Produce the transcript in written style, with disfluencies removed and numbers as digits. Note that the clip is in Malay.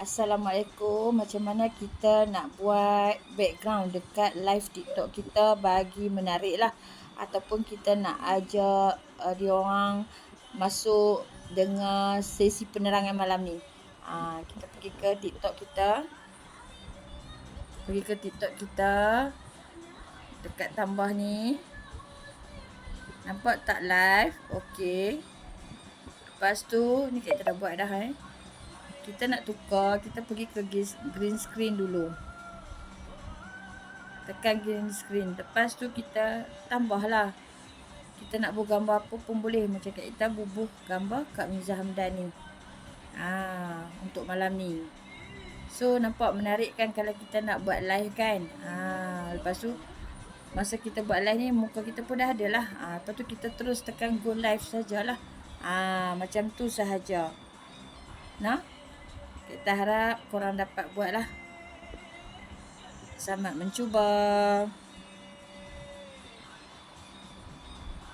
Assalamualaikum. Macam mana kita nak buat background dekat live TikTok kita bagi menarik lah. Ataupun kita nak ajak diorang masuk dengan sesi penerangan malam ni. Kita pergi ke TikTok kita. Dekat tambah ni. Nampak tak live? Okey. Lepas tu, ni kita dah buat dah Kita nak tukar, kita pergi ke green screen dulu. Tekan green screen. Lepas tu kita tambahlah. Kita nak bubuh gambar apa pun boleh. Macam kat kita bubuh gambar Kak Miza Hamdan ni. Untuk malam ni. So nampak menarik kan kalau kita nak buat live kan. Lepas tu masa kita buat live ni muka kita pun dah ada lah. Lepas tu kita terus tekan go live sajalah. Macam tu sahaja. Nah. Kita harap korang dapat buat lah. Selamat mencuba.